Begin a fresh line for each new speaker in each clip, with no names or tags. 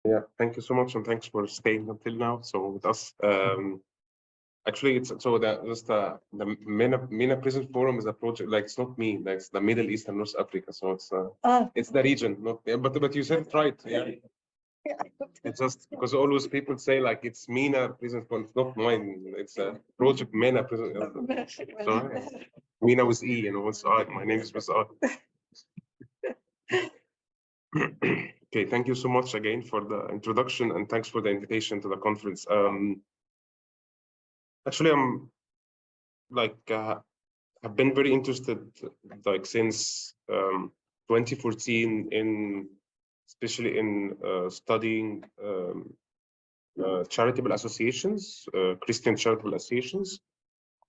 Yeah, thank you so much, and thanks for staying until now. So with us, actually, it's so that just the Mina Prison Forum is a project. Like it's not me, like it's the Middle East and North Africa. So it's the region, not yeah, but you said it right. Yeah. It's just because always people say like it's Mina Prison Forum. It's not mine. It's a project Mina Prison. So Mina with E, you know, what's my name is with R. Okay, thank you so much again for the introduction, and thanks for the invitation to the conference. Actually, I'm like I've been very interested like since 2014 in especially in studying charitable associations, Christian charitable associations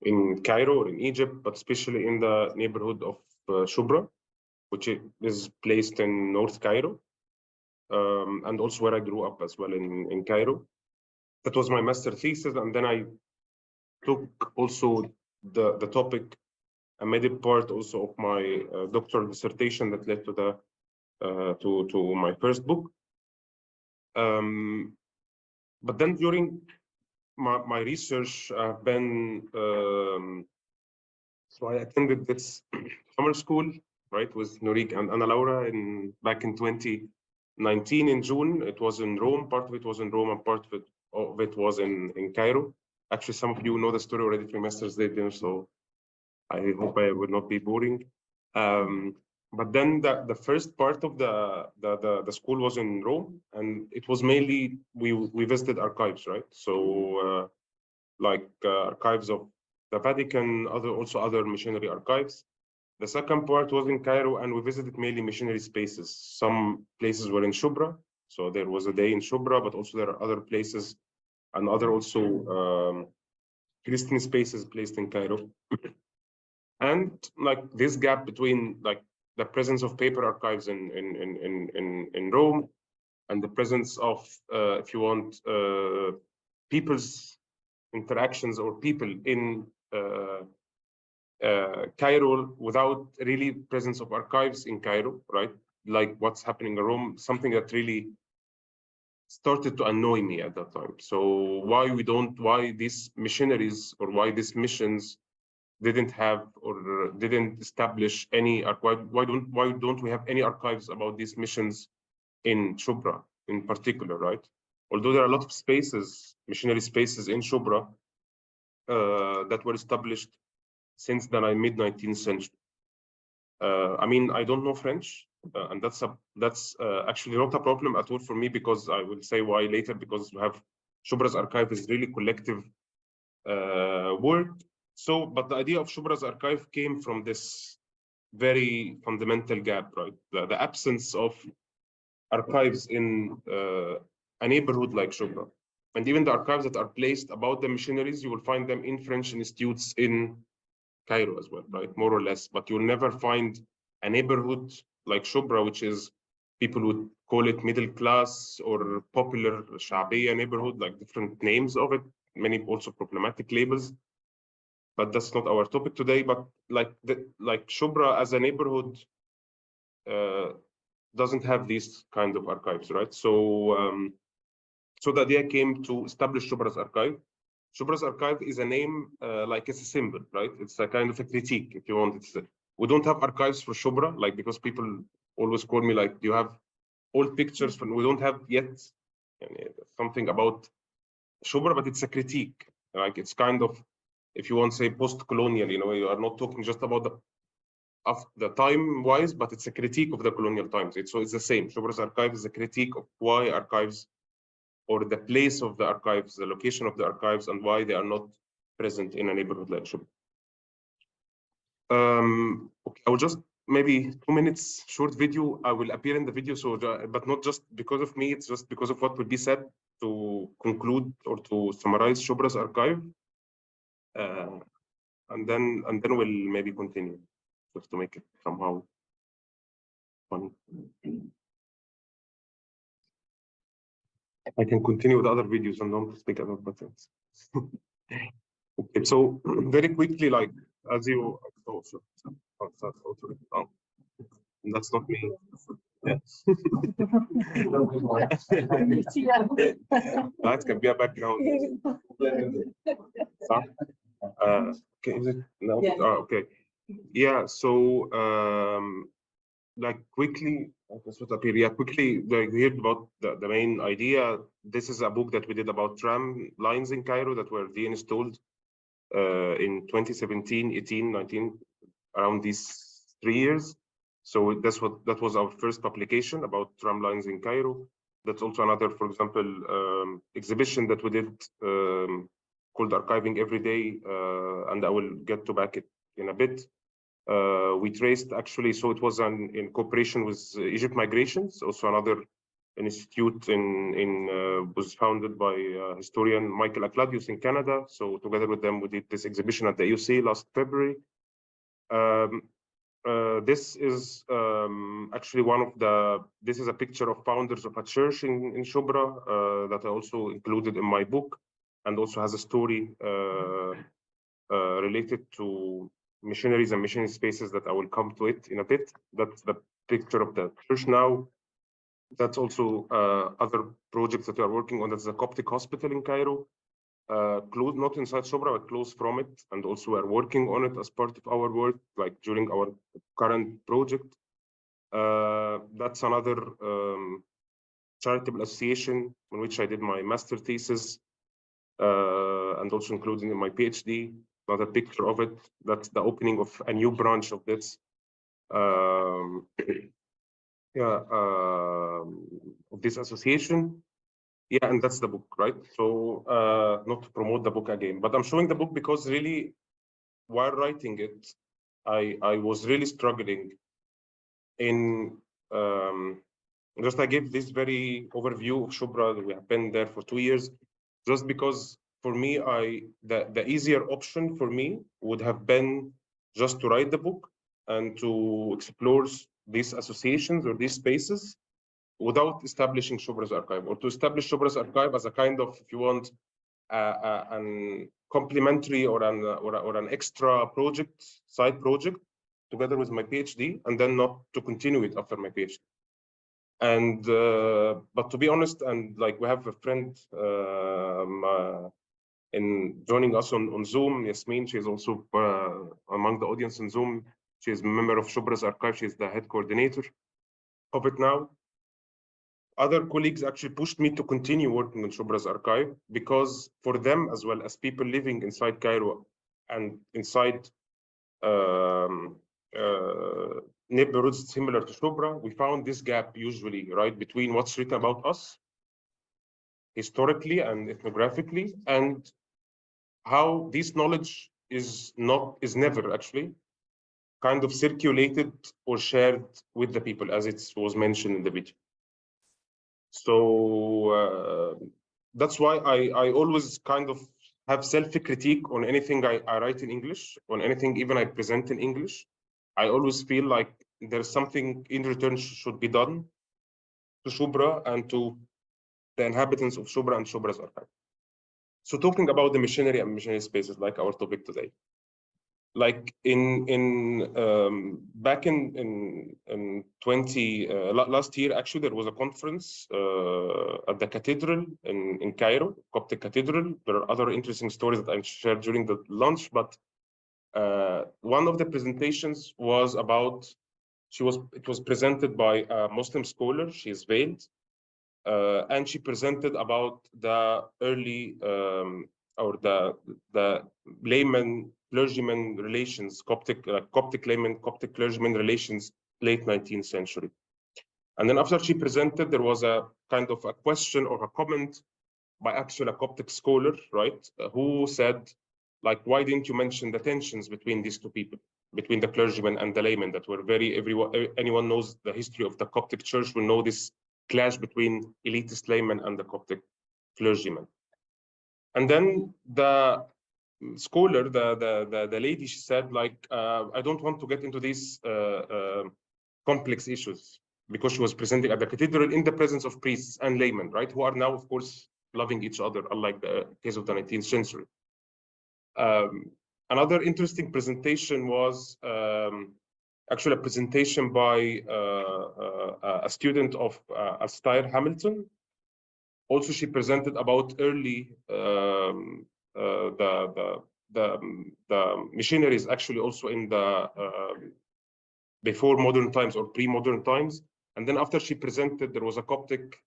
in Cairo or in Egypt, but especially in the neighborhood of Shubra, which is placed in North Cairo. And also where I grew up as well in Cairo. That was my master thesis, and then I took also the topic and made it part also of my doctoral dissertation that led to the to my first book. But then during my research, I've been so I attended this summer school, right, with Norik and Ana Laura back in 2019 in June. It was in Rome. Part of it was in Rome, and part of it was in Cairo. Actually, some of you know the story already. Trimesters did there, so I hope I would not be boring. But then the first part of the school was in Rome, and it was mainly we visited archives, right? So archives of the Vatican, also other missionary archives. The second part was in Cairo, and we visited mainly missionary spaces. Some places were in Shubra, so there was a day in Shubra, but also there are other places and other also Christian spaces placed in Cairo. And like this gap between like the presence of paper archives in Rome and the presence of, if you want, people's interactions or people in Cairo without really presence of archives in Cairo, right? Like what's happening in Rome, something that really started to annoy me at that time. So why these missionaries or why these missions didn't have or didn't establish any why don't we have any archives about these missions in Shubra in particular, right? Although there are a lot of spaces, missionary spaces in Shubra that were established since the mid-19th century. I mean, I don't know French, and that's actually not a problem at all for me, because I will say why later, because we have Shubra's archive is really collective work. So, but the idea of Shubra's archive came from this very fundamental gap, right? The absence of archives in a neighborhood like Shubra. And even the archives that are placed about the missionaries, you will find them in French institutes in Cairo as well, right? More or less. But you'll never find a neighborhood like Shubra, which is, people would call it middle class or popular Shabiya neighborhood, like different names of it, many also problematic labels. But that's not our topic today. But like Shubra as a neighborhood doesn't have these kind of archives, right? So so the idea came to establish Shubra's archive. Shubra's archive is a name, like it's a symbol, right? It's a kind of a critique, if you want. We don't have archives for Shubra, like, because people always call me like, do you have old pictures from? We don't have yet something about Shubra, but it's a critique. Like it's kind of, if you want to say post-colonial, you know, you are not talking just about the time-wise, but it's a critique of the colonial times. So it's the same. Shubra's archive is a critique of why archives, or the place of the archives, the location of the archives, and why they are not present in a neighborhood like Shubra. Okay, I will just maybe 2 minutes short video. I will appear in the video, so but not just because of me. It's just because of what will be said to conclude or to summarize Shubra's archive, and then we'll maybe continue, just to make it somehow funny. I can continue with other videos and don't speak about buttons. Okay, so very quickly, like, as you, that's not me. That can be a background. Okay, is it no?
Yeah.
Okay. Yeah. So, like quickly, that's what appear. Yeah, quickly. Like, we heard about the main idea. This is a book that we did about tram lines in Cairo that were deinstalled in 2017, 18, 19, around these 3 years. So that was our first publication about tram lines in Cairo. That's also another, for example, exhibition that we did called Archiving Every Day, and I will get to back it in a bit. We traced actually, so it was in cooperation with Egypt Migrations, also another institute was founded by historian Michael Akladius in Canada. So together with them, we did this exhibition at the AUC last February. This is actually this is a picture of founders of a church in Shubra that I also included in my book, and also has a story related to missionaries and missionary spaces that I will come to it in a bit. That's the picture of the church now. That's also other projects that we are working on. That's the Coptic Hospital in Cairo. Close, not inside Shubra, but close from it, and also we are working on it as part of our work, like during our current project. That's another charitable association in which I did my master thesis, and also including in my PhD. Another picture of it. That's the opening of a new branch of this. Of this association. Yeah, and that's the book, right? So not to promote the book again, but I'm showing the book because really, while writing it, I was really struggling in just I gave this very overview of Shubra. We have been there for 2 years, just because for me, the easier option for me would have been just to write the book and to explore these associations or these spaces without establishing Shubra's archive, or to establish Shubra's archive as a kind of, if you want, an complementary or an extra project, side project, together with my PhD, and then not to continue it after my PhD. And but to be honest, and like we have a friend in joining us on Zoom, Yasmin. She is also among the audience in Zoom. She is a member of Shubra's archive. She is the head coordinator of it now. Other colleagues actually pushed me to continue working on Shubra's archive, because for them, as well as people living inside Cairo and inside neighborhoods similar to Shubra, we found this gap usually, right, between what's written about us historically and ethnographically, and how this knowledge is never actually kind of circulated or shared with the people, as it was mentioned in the video. So that's why I always kind of have self-critique on anything I write in English, on anything even I present in English. I always feel like there's something in return should be done to Shubra and to the inhabitants of Shubra and Shubra's archive. So talking about the missionary and missionary spaces, like our topic today. Like back in 20 last year, actually there was a conference at the cathedral in Cairo, Coptic Cathedral. There are other interesting stories that I shared during the lunch, but one of the presentations was about, it was presented by a Muslim scholar. She is veiled, and she presented about the early or the layman clergyman relations, Coptic layman, Coptic clergyman relations, late 19th century. And then after she presented, there was a kind of a question or a comment by actually a Coptic scholar, right, who said, like, why didn't you mention the tensions between these two people, between the clergyman and the layman, that were anyone knows the history of the Coptic church will know this clash between elitist laymen and the Coptic clergyman. And then the scholar, the lady, she said, like, I don't want to get into these complex issues, because she was presenting at the cathedral in the presence of priests and laymen, right, who are now, of course, loving each other, unlike the case of the 19th century. Another interesting presentation was actually a presentation by a student of Astaire Hamilton. Also, she presented about early the missionaries actually also in the before modern times or pre-modern times. And then after she presented, there was a Coptic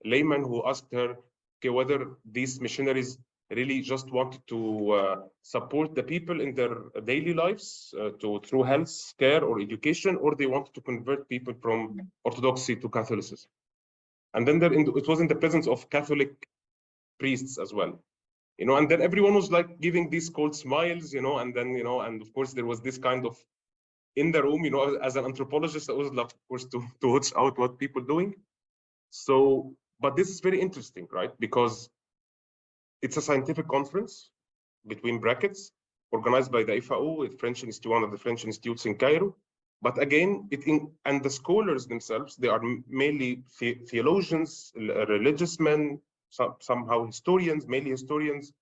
layman who asked her, okay, whether these missionaries really just wanted to support the people in their daily lives through health care or education, or they wanted to convert people from Orthodoxy to Catholicism. And then it was in the presence of Catholic priests as well, you know, and then everyone was like giving these cold smiles, you know, and then, you know, and of course there was this kind of in the room, you know, as an anthropologist, I always love, of course, to watch out what people doing. So, but this is very interesting, right? Because it's a scientific conference, between brackets, organized by the FAO, French Institute, one of the French institutes in Cairo. But again, and the scholars themselves, they are mainly theologians, religious men, somehow historians, mainly historians.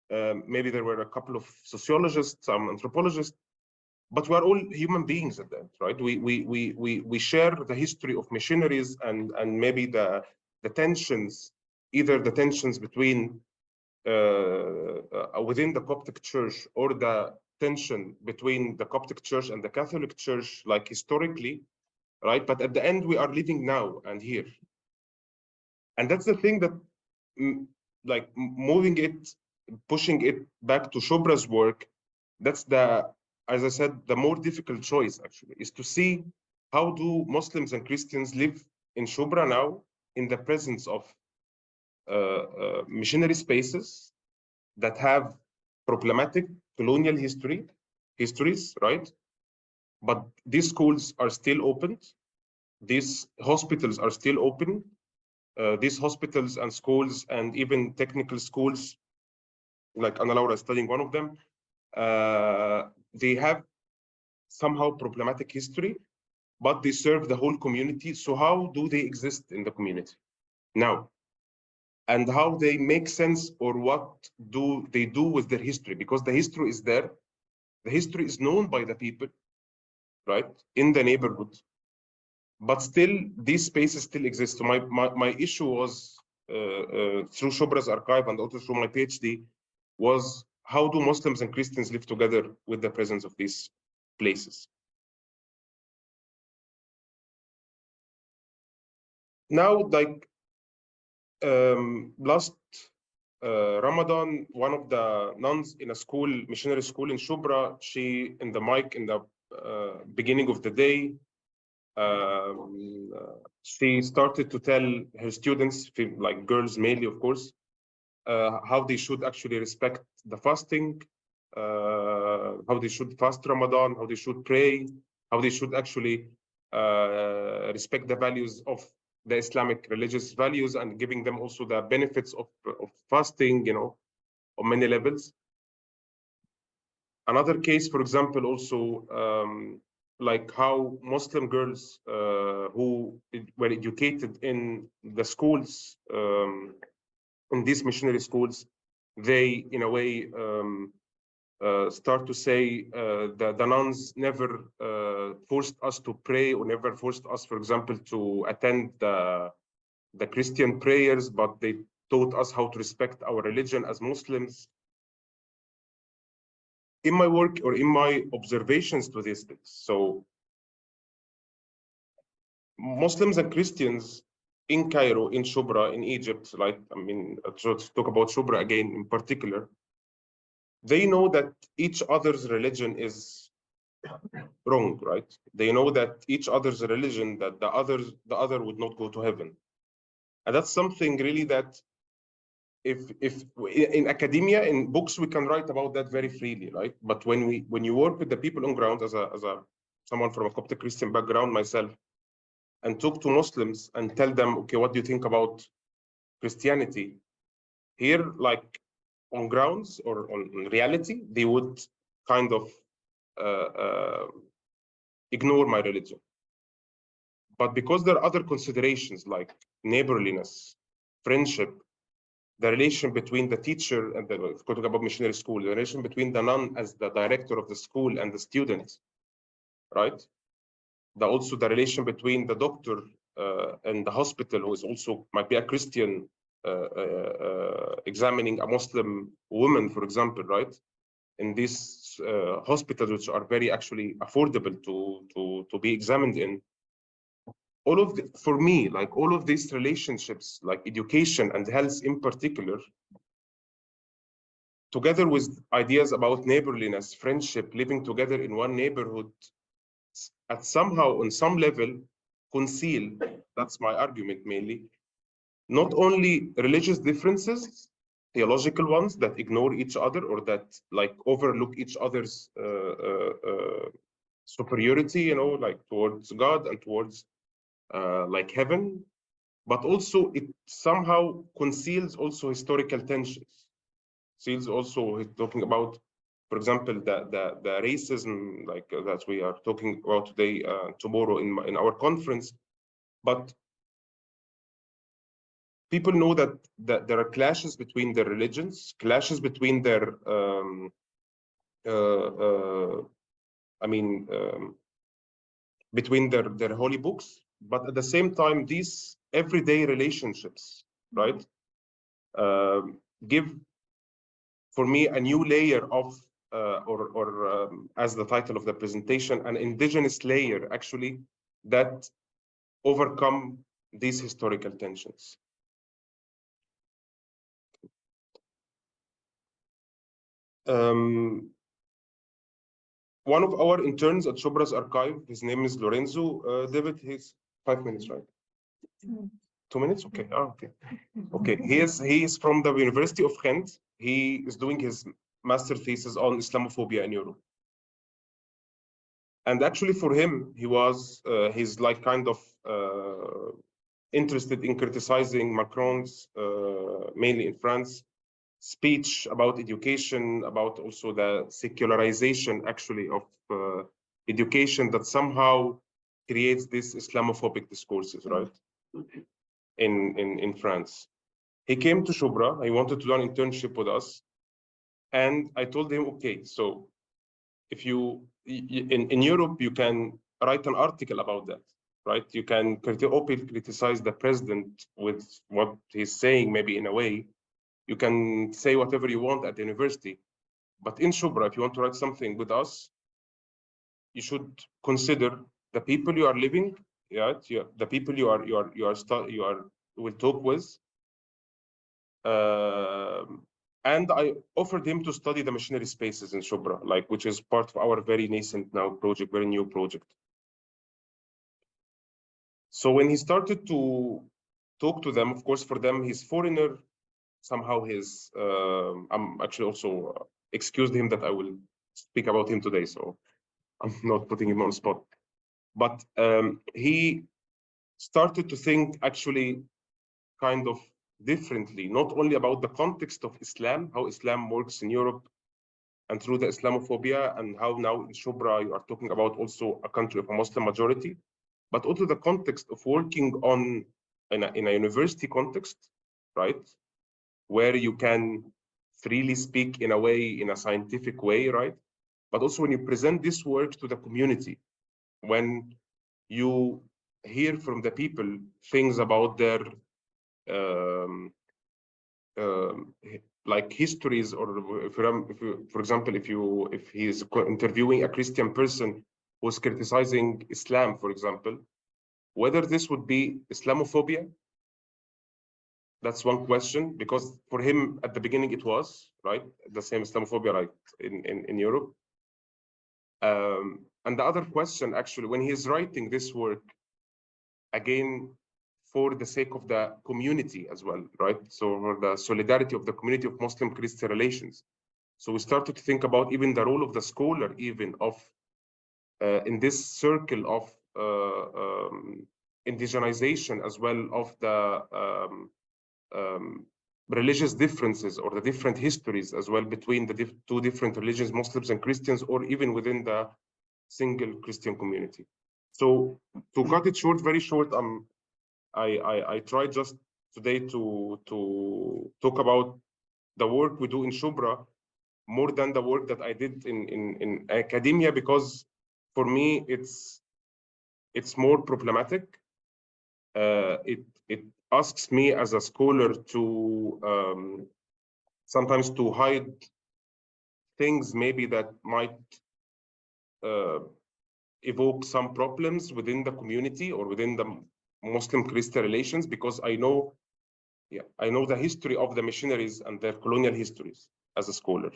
Maybe there were a couple of sociologists, some anthropologists, but we're all human beings at that, right? We share the history of missionaries and maybe the tensions, either the tensions between within the Coptic Church, or the tension between the Coptic Church and the Catholic Church, like historically, right? But at the end, we are living now and here. And that's the thing that, like, moving it, pushing it back to Shubra's work, that's as I said, the more difficult choice actually, is to see how do Muslims and Christians live in Shubra now in the presence of missionary spaces that have problematic colonial histories, right? But these schools are still open. These hospitals are still open. These hospitals and schools and even technical schools, like Ana Laura is studying one of them, they have somehow problematic history, but they serve the whole community. So how do they exist in the community now? And how they make sense, or what do they do with their history? Because the history is there. The history is known by the people, right, in the neighborhood. But still, these spaces still exist. So my issue was, through Shubra's archive and also through my PhD, was how do Muslims and Christians live together with the presence of these places? Now, like, last Ramadan, one of the nuns in a school, missionary school in Shubra, she, in the mic in the beginning of the day, she started to tell her students, like girls mainly, of course, how they should actually respect the fasting, how they should fast Ramadan, how they should pray, how they should actually respect the values of the Islamic religious values, and giving them also the benefits of fasting, you know, on many levels. Another case, for example, also, like how Muslim girls who were educated in the schools, in these missionary schools, they, in a way, start to say that the nuns never forced us to pray, or never forced us, for example, to attend the Christian prayers, but they taught us how to respect our religion as Muslims. In my work, or in my observations to these things, so Muslims and Christians in Cairo, in Shubra, in Egypt, like, I mean, to talk about Shubra again in particular, they know that each other's religion is wrong, right? They know that each other's religion, that the other would not go to heaven. And that's something really that if in academia, in books, we can write about that very freely, right? But when you work with the people on ground, as someone from a Coptic Christian background myself, and talk to Muslims and tell them, okay, what do you think about Christianity? Here, like on grounds or on reality, they would kind of ignore my religion. But because there are other considerations like neighborliness, friendship, the relation between the teacher and if we talk about missionary school, the relation between the nun as the director of the school and the student, right? Also the relation between the doctor in the hospital who is also might be a Christian examining a Muslim woman, for example, right? In these hospitals, which are very actually affordable to be examined in. All of for me, like all of these relationships, like education and health in particular, together with ideas about neighborliness, friendship, living together in one neighborhood, at somehow on some level conceal, that's my argument mainly, not only religious differences, theological ones that ignore each other or that like overlook each other's superiority, you know, like towards God and towards like heaven, but also it somehow conceals also historical tensions. Conceals also talking about, for example, the racism like that we are talking about today, tomorrow in our conference, but people know that there are clashes between their religions, clashes between their, between their holy books, but at the same time, these everyday relationships, right, give, for me, a new layer of, as the title of the presentation, an indigenous layer, actually, that overcome these historical tensions. One of our interns at Shubra's archive, his name is Lorenzo David. He's 5 minutes, right? 2 minutes? Okay. Oh, okay. Okay. He is from the University of Ghent. He is doing his master thesis on Islamophobia in Europe. And actually, for him, he's like kind of interested in criticizing Macron's, mainly in France, speech about education, about also the secularization actually of education that somehow creates these Islamophobic discourses, right? In France. He came to Shubra, he wanted to do an internship with us. And I told him, okay, so if you, in Europe, you can write an article about that, right? You can openly criticize the president with what he's saying, maybe in a way. You can say whatever you want at the university. But in Shubra, if you want to write something with us, you should consider the people you are living, yeah, the people you will talk with. And I offered him to study the missionary spaces in Shubra, like, which is part of our very nascent now project, very new project. So when he started to talk to them, of course, for them, he's foreigner. Somehow I'm actually also excused him that I will speak about him today, so I'm not putting him on the spot. But he started to think actually kind of differently, not only about the context of Islam, how Islam works in Europe and through the Islamophobia, and how now in Shubra you are talking about also a country of a Muslim majority, but also the context of working on in a university context, right? Where you can freely speak in a way, in a scientific way, right? But also when you present this work to the community, when you hear from the people things about their like histories, or if you, for example, if he is interviewing a Christian person who's criticizing Islam, for example, whether this would be Islamophobia. That's one question, because for him at the beginning it was, right, the same Islamophobia like in Europe. And the other question, actually, when he is writing this work, again, for the sake of the community as well, right? So for the solidarity of the community of Muslim-Christian relations. So we started to think about even the role of the scholar, even of in this circle of indigenization, as well of the religious differences or the different histories as well between the two different religions, Muslims and Christians, or even within the single Christian community. So to cut it short, very short, I tried just today to talk about the work we do in Shubra more than the work that I did in academia, because for me it's more problematic. it asks me as a scholar to sometimes to hide things maybe that might evoke some problems within the community or within the Muslim-Christian relations, because I know the history of the missionaries and their colonial histories as a scholar.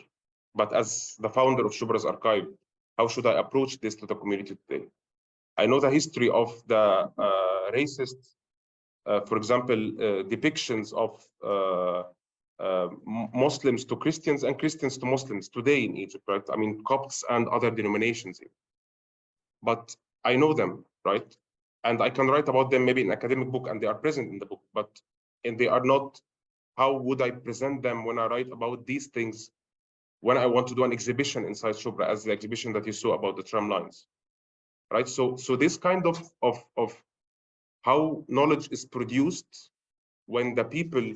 But as the founder of Shubra's archive, how should I approach this to the community today? I know the history of the racist, for example, depictions of Muslims to Christians and Christians to Muslims today in Egypt, right? I mean, Copts and other denominations. But I know them, right? And I can write about them maybe in an academic book, and they are present in the book, and they are not. How would I present them when I write about these things when I want to do an exhibition inside Shubra, as the exhibition that you saw about the tram lines, right? So this kind of how knowledge is produced when the people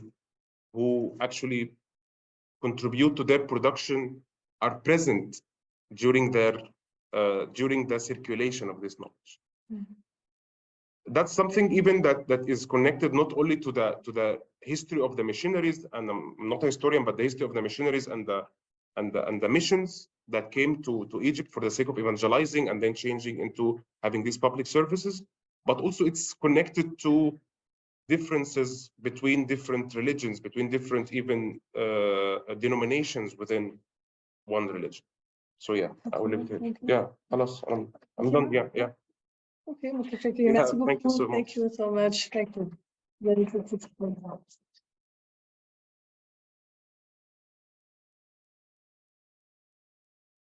who actually contribute to their production are present during the circulation of this knowledge. Mm-hmm. That's something even that is connected not only to the history of the missionaries, and I'm not a historian, but the history of the missionaries and the missions that came to Egypt for the sake of evangelizing and then changing into having these public services, but also it's connected to differences between different religions, between different even denominations within one religion. So yeah, okay, I will leave it here. Yeah, I'm done. Yeah. Okay, thank you. Merci beaucoup. Thank you so much. Thank you. Very good.